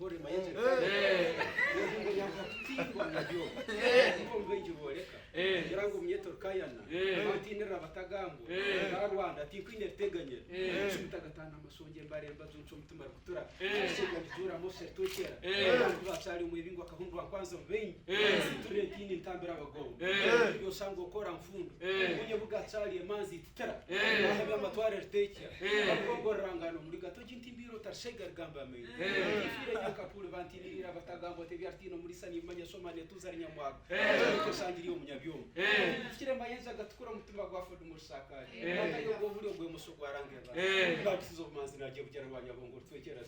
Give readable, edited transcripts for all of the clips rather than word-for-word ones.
hore mayenje ngo nyakatingo nabyo ngo ngiboleka yarango myeto kayana batinera batagambo na Rwanda tikwine teganye chimutagatana amasonge mbaremba zuncho mutima rukutura sega bitura mose tokera basari mu ibingo akahundwa kwanza benyi turetini ntambira abago yo sango kora mfundo kunye bugatsari emanzi titara bahabe amatware rteke bakongorangano muri gato kintimbiro tarshega gamba me ifire yakapule bantinira batagambo te byartino muri sani manya somane tuzari nyamwaga to sangiriyo munyabyoma ifire mayenza gatukura mutima gwafodu muri sakari batayo go buri ogwe musuko arangeba batizo manzi naje bugera abanyabongo twekera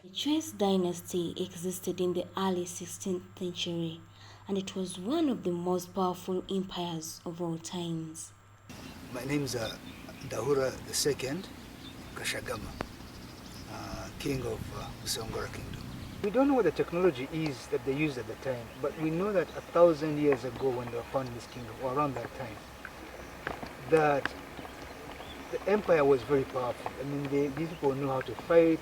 The Traces Dynasty existed in the early 16th century, and it was one of the most powerful empires of all times. My name is Dahura II Kashagama, king of Busongora Kingdom. We don't know what the technology is that they used at the time, but we know that 1,000 years ago when they were founding this kingdom, or around that time, that the empire was very powerful. I mean, these people knew how to fight.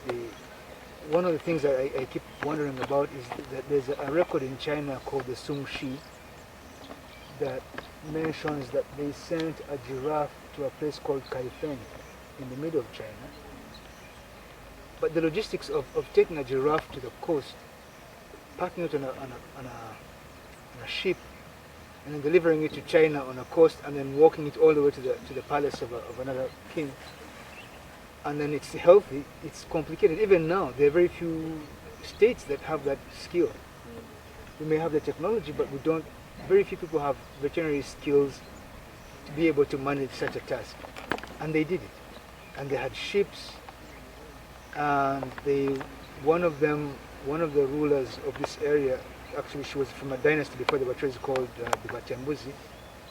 One of the things that I keep wondering about is that there's a record in China called the Sung Shi that mentions that they sent a giraffe to a place called Kaifeng in the middle of China. But the logistics of taking a giraffe to the coast, packing it on a ship, and then delivering it to China on a coast, and then walking it all the way to the palace of another king, and then it's healthy, it's complicated. Even now, there are very few states that have that skill. We may have the technology, but very few people have veterinary skills to be able to manage such a task. And they did it. And they had ships, and one of the rulers of this area, actually she was from a dynasty before the Traces called the Batembuzi,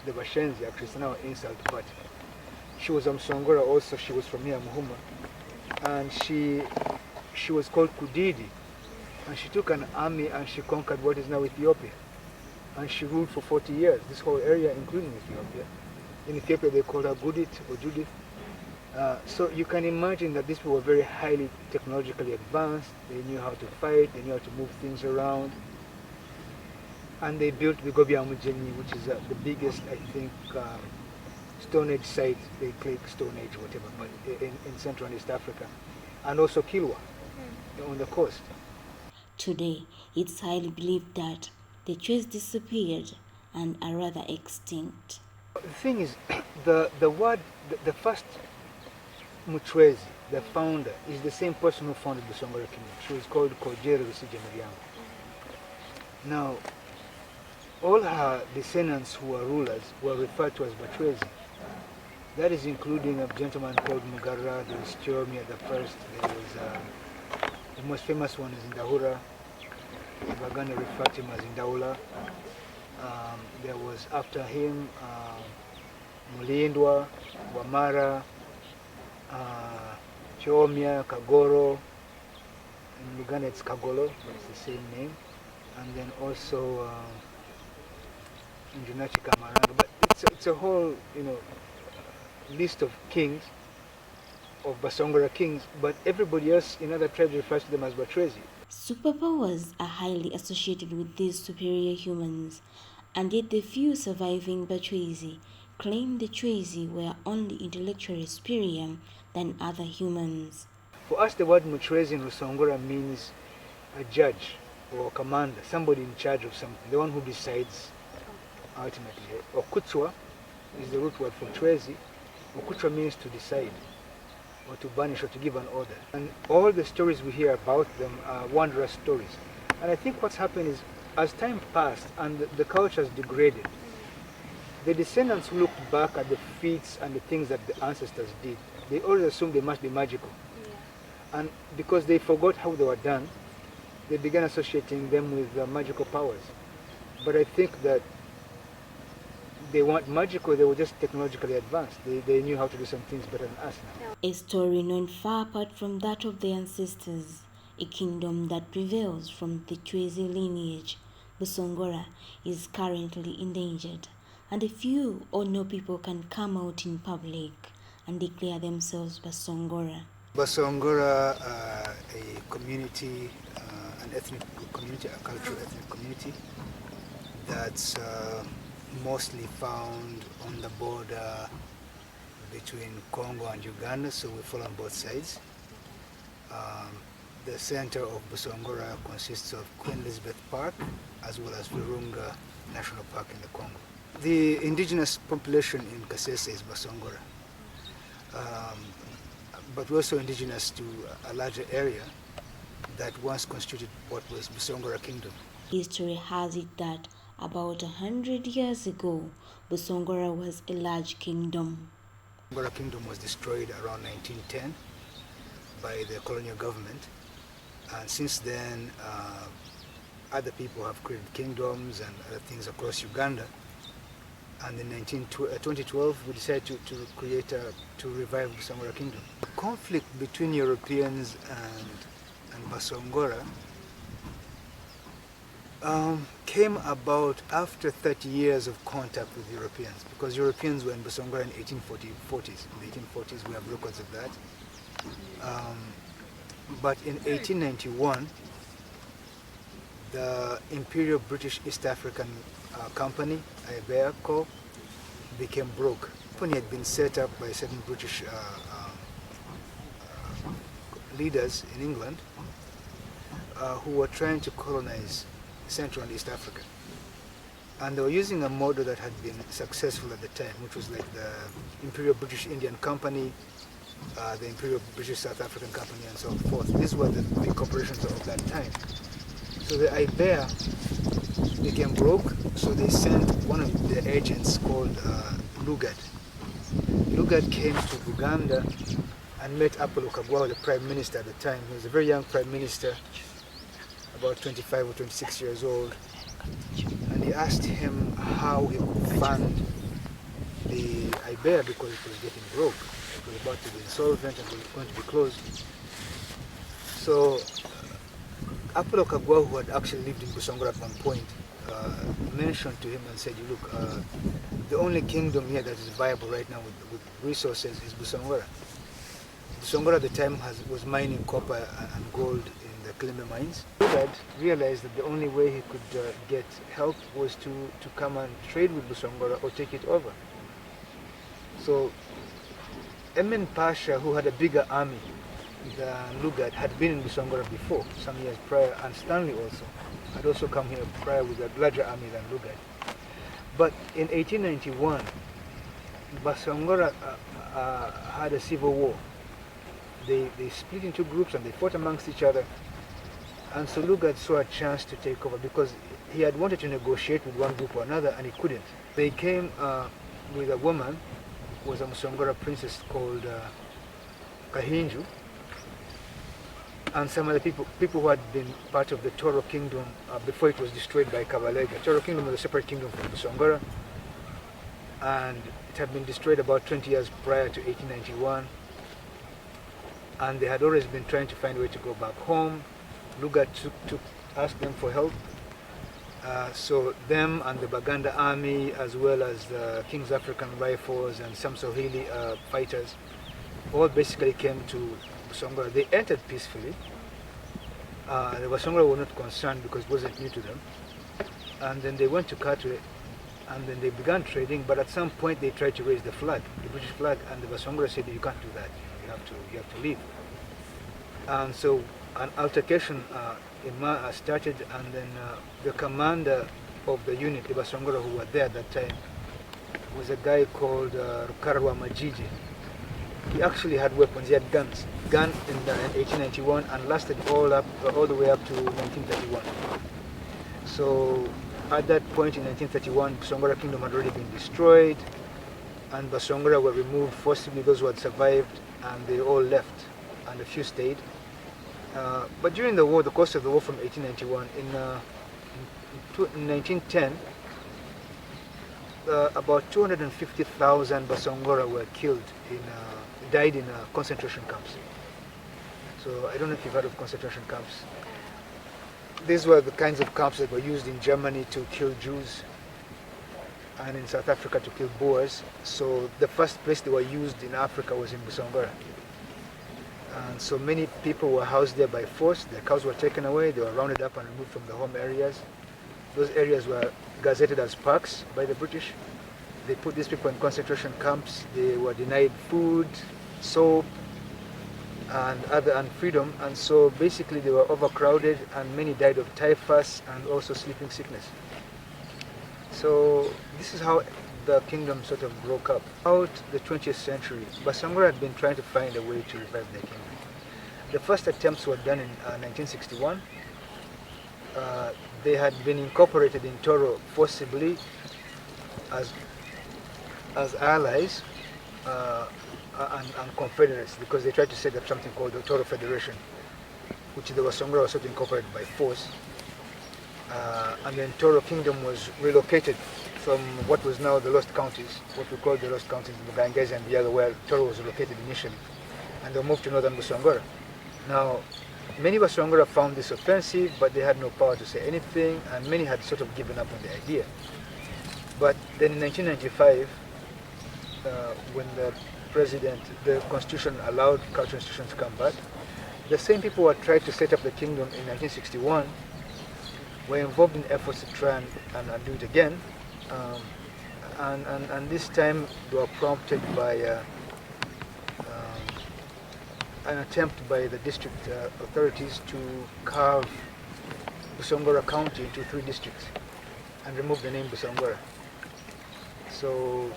the Bashenzi, actually it's now insult, but she was Busongora also, she was from here, Muhuma, and she was called Kudidi, and she took an army and she conquered what is now Ethiopia, and she ruled for 40 years, this whole area including Ethiopia. In Ethiopia they called her Gudit or Judith. So you can imagine that these people were very highly technologically advanced, they knew how to fight, they knew how to move things around, and they built Bigobya Mujeni, which is the biggest, I think, Stone Age sites, they claim Stone Age, whatever, but in Central and East Africa. And also Kilwa on the coast. Today, it's highly believed that the trees disappeared and are rather extinct. The thing is, the first Muchwezi, the founder, is the same person who founded the Busongora Kingdom. She was called Kojere Rusija Miriam. Now, all her descendants who were rulers were referred to as Bachwezi. That is including a gentleman called Mugarra, there was Chiomia the first, there was the most famous one is Ndahura. Uganda referred to him as Ndaula. There was after him Mulindwa, Wamara, Chiomia, Kagoro. In Uganda it's Kagolo, but it's the same name. And then also Njunachi Kamaranga. But it's a whole, list of kings, of Basangara kings, but everybody else in other tribes refers to them as Bachwezi. Superpowers are highly associated with these superior humans, and yet the few surviving Bachwezi claim the Chwezi were only intellectually superior than other humans. For us, the word Muchwezi in Busongora means a judge or a commander, somebody in charge of something, the one who decides ultimately. Okutswa is the root word for Chwezi. Okutswa means to decide, or to banish, or to give an order. And all the stories we hear about them are wondrous stories. And I think what's happened is, as time passed and the culture has degraded, the descendants who looked back at the feats and the things that the ancestors did, they always assumed they must be magical. Yeah. And because they forgot how they were done, they began associating them with magical powers. But I think that they weren't magical, they were just technologically advanced. They knew how to do some things better than us now. A story known far apart from that of their ancestors, a kingdom that prevails from the Chwezi lineage, Busongora, is currently endangered, and a few or no people can come out in public and declare themselves Basongora. Basongora, a community, an ethnic community, a cultural ethnic community that's mostly found on the border between Congo and Uganda, so we fall on both sides. The center of Busongora consists of Queen Elizabeth Park as well as Virunga National Park in the Congo. The indigenous population in Kasese is Basongora, but we're also indigenous to a larger area that once constituted what was Busongora Kingdom. History has it that about 100 years ago, Busongora was a large kingdom. Busongora Kingdom was destroyed around 1910 by the colonial government, and since then other people have created kingdoms and other things across Uganda. And in 2012 we decided to revive Busongora Kingdom. The conflict between Europeans and Basongora came about after 30 years of contact with Europeans, because Europeans were in Busongora in the 1840s. In the 1840s we have records of that. But in 1891, the Imperial British East African Company, IBEA Co., became broke. The company had been set up by certain British leaders in England who were trying to colonize Central and East Africa. And they were using a model that had been successful at the time, which was like the Imperial British Indian Company, the Imperial British South African Company, and so forth. These were the big corporations of that time. So the IBEA became broke, so they sent one of the agents called Lugard. Lugard came to Uganda and met Apollo Kagwa, the Prime Minister at the time. He was a very young Prime Minister, about 25 or 26 years old. And he asked him how he could fund the IBEA because it was getting broke. It was about to be insolvent and was going to be closed. So Apollo Kagwa, who had actually lived in Busongora at one point, mentioned to him and said, look, the only kingdom here that is viable right now with resources is Busongora. Busongora at the time was mining copper and gold in the Kilimbe mines. Lugard realized that the only way he could get help was to come and trade with Busongora or take it over. So Emin Pasha, who had a bigger army than Lugard, had been in Busongora before, some years prior, and Stanley also had also come here prior with a larger army than Lugard. But in 1891, Basangara had a civil war. They split into groups and they fought amongst each other. And so Lugard saw a chance to take over because he had wanted to negotiate with one group or another and he couldn't. They came with a woman who was a Busongora princess called Kahinju, and some other people who had been part of the Toro Kingdom before it was destroyed by Kabalega. Toro Kingdom was a separate kingdom from Busongora, and it had been destroyed about 20 years prior to 1891, and they had always been trying to find a way to go back home. Lugard asked them for help. So them and the Baganda army, as well as the King's African Rifles and some Swahili fighters, all basically came to Busongora. They entered peacefully. The Basongora were not concerned because it wasn't new to them. And then they went to Katwe, and then they began trading, but at some point they tried to raise the flag, the British flag, and the Basongora said, you can't do that, you have to leave. And so an altercation started, and then the commander of the unit, the Basongora who were there at that time, was a guy called Rukarwa Majiji. He actually had weapons, he had guns. Gun in 1891 and lasted all the way up to 1931. So at that point in 1931, Busongora Kingdom had already been destroyed, and Basongora were removed forcibly, those who had survived, and they all left, and a few stayed. But during the war, the course of the war from 1891, in 1910, about 250,000 Basongora were killed, died in concentration camps. So I don't know if you've heard of concentration camps. These were the kinds of camps that were used in Germany to kill Jews, and in South Africa to kill Boers. So the first place they were used in Africa was in Busongora. And so many people were housed there by force. Their cows were taken away, they were rounded up and removed from the home areas. Those areas were gazetted as parks by the British. They put these people in concentration camps. They were denied food, soap, and freedom. And so basically they were overcrowded, and many died of typhus and also sleeping sickness. So this is how the kingdom sort of broke up. Out the 20th century, Basangara had been trying to find a way to revive their kingdom. The first attempts were done in 1961. They had been incorporated in Toro forcibly as allies and confederates, because they tried to set up something called the Toro Federation, which the Basongora was sort of incorporated by force. And then Toro Kingdom was relocated from what was now the Lost Counties, what we call the Lost Counties, the Bangladesh and the other, where Toro was located initially, and they moved to northern Busongora. Now, many Basongora found this offensive, but they had no power to say anything, and many had sort of given up on the idea. But then in 1995, when the constitution allowed cultural institutions to come back, the same people who had tried to set up the kingdom in 1961 were involved in efforts to try and do it again. And this time they were prompted by an attempt by the district authorities to carve Busongora County into 3 districts and remove the name Busongora. So,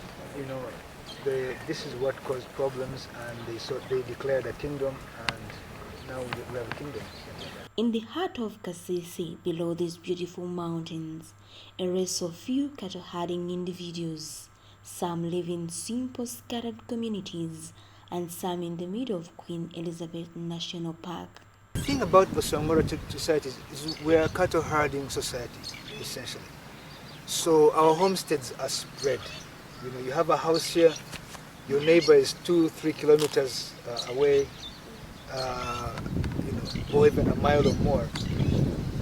this is what caused problems, and they declared a kingdom, and now we have a kingdom. In the heart of Kasese, below these beautiful mountains, a race of few cattle-herding individuals, some live in simple scattered communities, and some in the middle of Queen Elizabeth National Park. The thing about Busongora society is we are a cattle-herding society, essentially. So our homesteads are spread. You have a house here, your neighbor is 2-3 kilometers away, or even a mile or more.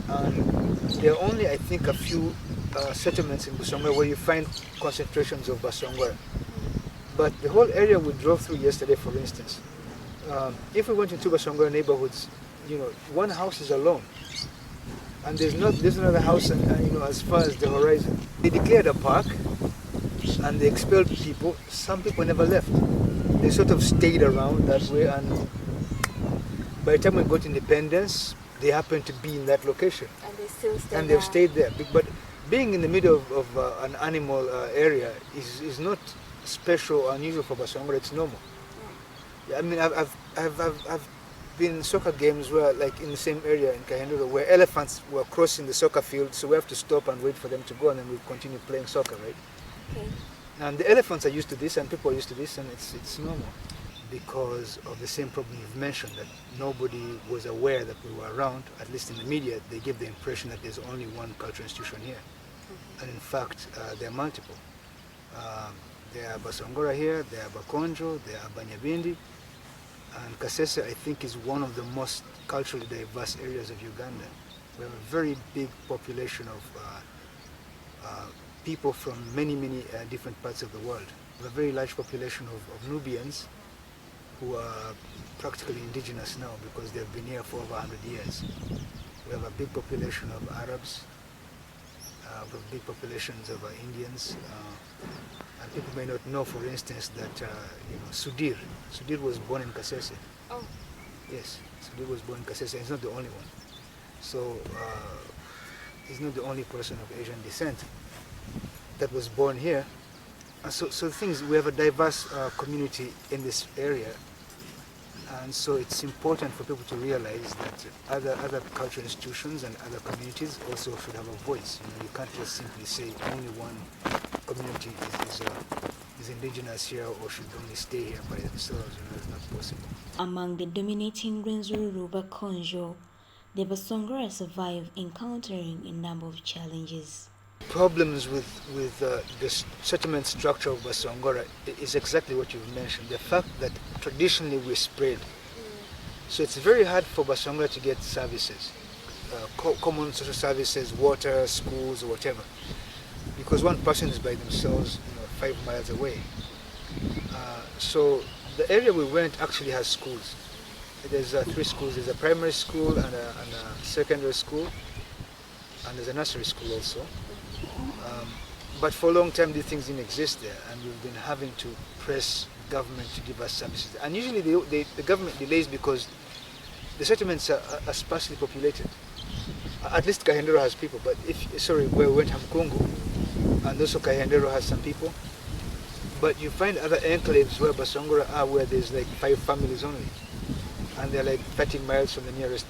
And there are only, I think, a few settlements in Busongora where you find concentrations of Basongora. But the whole area we drove through yesterday, for instance, if we went into Basongora neighborhoods, one house is alone, and there's another house, as far as the horizon. They declared a park, and they expelled people. Some people never left. They sort of stayed around that way, and by the time we got independence, they happened to be in that location. And they still stay And there. they've stayed there. But being in the middle of an animal area is not special or unusual for Basangara. It's normal. Yeah, I mean, I've been in soccer games where, like in the same area in Kahenduro, where elephants were crossing the soccer field, so we have to stop and wait for them to go, and then we continue playing soccer, right? Okay. And the elephants are used to this, and people are used to this, and it's normal. Because of the same problem you've mentioned, that nobody was aware that we were around, at least in the media, they give the impression that there's only one cultural institution here. And in fact, there are multiple. There are Basongora here, there are Bakonjo, there are Banyabindi, and Kasese, I think, is one of the most culturally diverse areas of Uganda. We have a very big population of people from many different parts of the world. We have a very large population of Nubians, who are practically indigenous now because they've been here for over 100 years. We have a big population of Arabs, we have big populations of Indians, and people may not know, for instance, that Sudir was born in Kasese. Oh. Yes, Sudir was born in Kasese, and he's not the only one. So he's not the only person of Asian descent that was born here. So the thing is, we have a diverse community in this area. And so it's important for people to realize that other cultural institutions and other communities also should have a voice. You can't just simply say only one community is indigenous here or should only stay here by themselves. It's not possible. Among the dominating Rwenzururu Bakonjo, the Basongora survive encountering a number of challenges. Problems with the settlement structure of Basongora is exactly what you've mentioned. The fact that traditionally we're spread. So it's very hard for Basongora to get services, common social services, water, schools, or whatever, because one person is by themselves 5 miles away. So the area we went actually has schools. There's 3 schools. There's a primary school and a secondary school, and there's a nursery school also. But for a long time these things didn't exist there, and we've been having to press government to give us services. And usually the government delays because the settlements are sparsely populated. At least Kahendero has people, but where we went Hamkungu, and also Kahendero has some people. But you find other enclaves where Basongora are, where there's like 5 families only, and they're like 30 miles from the nearest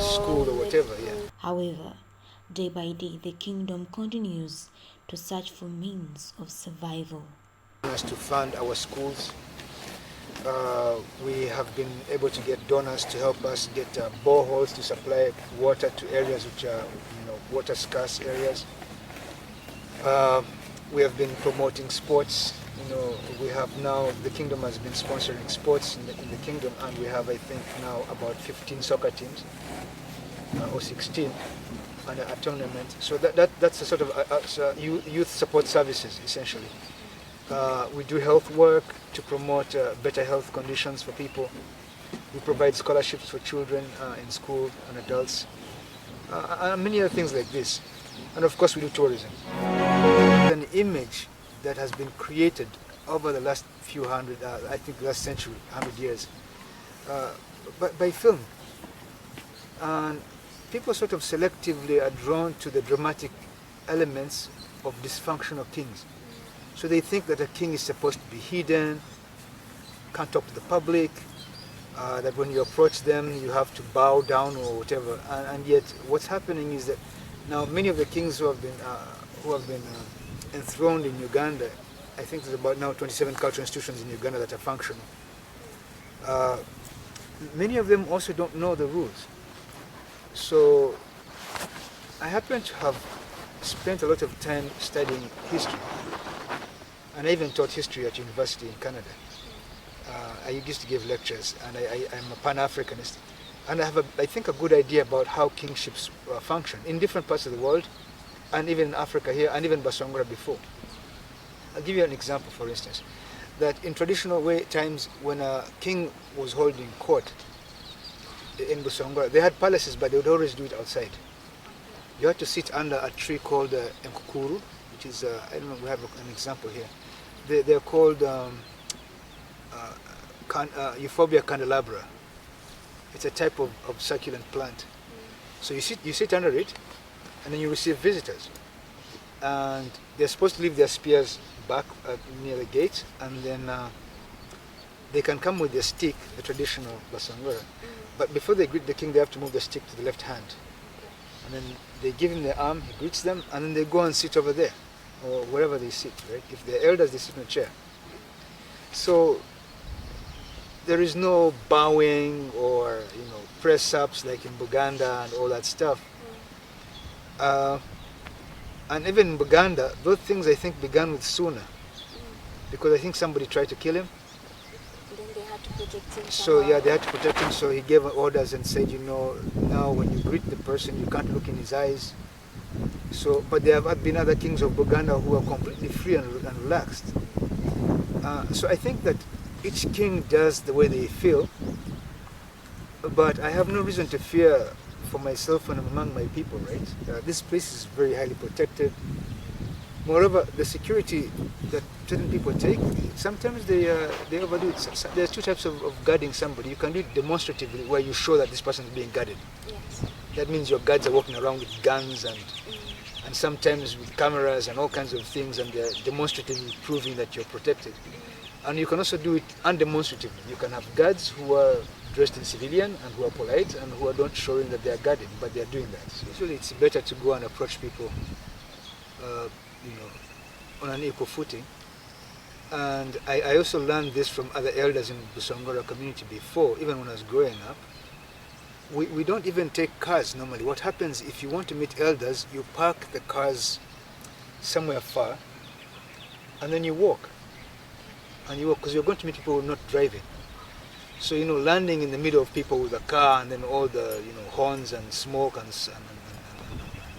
school or whatever. Yeah. However, day by day, the kingdom continues to search for means of survival. Us to fund our schools. We have been able to get donors to help us get boreholes to supply water to areas which are water scarce areas. We have been promoting sports. We have now, the kingdom has been sponsoring sports in the kingdom, and we have, I think, now about 15 soccer teams or 16 and a tournament. So that's a sort of youth support services essentially. We do health work to promote better health conditions for people. We provide scholarships for children in school and adults, and many other things like this. And of course we do tourism. An image that has been created over the last few hundred, I think last century, 100 years, by film. And people sort of selectively are drawn to the dramatic elements of dysfunctional kings. So they think that a king is supposed to be hidden, can't talk to the public, that when you approach them you have to bow down or whatever. And yet what's happening is that now many of the kings who have been enthroned in Uganda, I think there's about now 27 cultural institutions in Uganda that are functional. Many of them also don't know the rules. So I happen to have spent a lot of time studying history, and I even taught history at university in Canada. I used to give lectures, and I'm a Pan-Africanist, and I have, I think, a good idea about how kingships function in different parts of the world, and even in Africa here, and even Basongora before. I'll give you an example, for instance, that in traditional times when a king was holding court in Busongora, they had palaces, but they would always do it outside. You had to sit under a tree called Nkukuru, which is, I don't know, we have an example here. They're called Euphorbia candelabra. It's a type of succulent plant. So you sit under it, and then you receive visitors. And they're supposed to leave their spears back near the gate, and then they can come with their stick, the traditional Basangara. But before they greet the king, they have to move the stick to the left hand. And then they give him their arm, he greets them, and then they go and sit over there, or wherever they sit, right? If they're elders, they sit in a chair. So there is no bowing or, press-ups like in Uganda and all that stuff. And even in Uganda, those things I think began with Suna, because I think somebody tried to kill him. Then they had to protect him. So yeah, they had to protect him. So he gave orders and said, now when you greet the person, you can't look in his eyes. So, but there have been other kings of Uganda who are completely free and relaxed. So I think that each king does the way they feel, but I have no reason to fear for myself and among my people, right? This place is very highly protected. Moreover, the security that certain people take, sometimes they overdo it. There are two types of guarding somebody. You can do it demonstratively, where you show that this person is being guarded. Yes. That means your guards are walking around with guns and sometimes with cameras and all kinds of things, and they're demonstratively proving that you're protected. And you can also do it undemonstratively. You can have guards who are dressed in civilian and who are polite and who are not showing that they are guarded, but they are doing that. So usually it's better to go and approach people on an equal footing. And I also learned this from other elders in the Busongora community before, even when I was growing up. We don't even take cars normally. What happens if you want to meet elders, you park the cars somewhere far and then you walk. And you walk because you're going to meet people who are not driving. So, landing in the middle of people with a car and then all the, horns and smoke and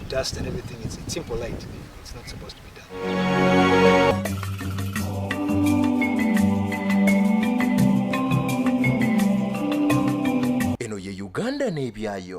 dust and everything, it's impolite. It's not supposed to be done. Eno ye Uganda n'ebyayo.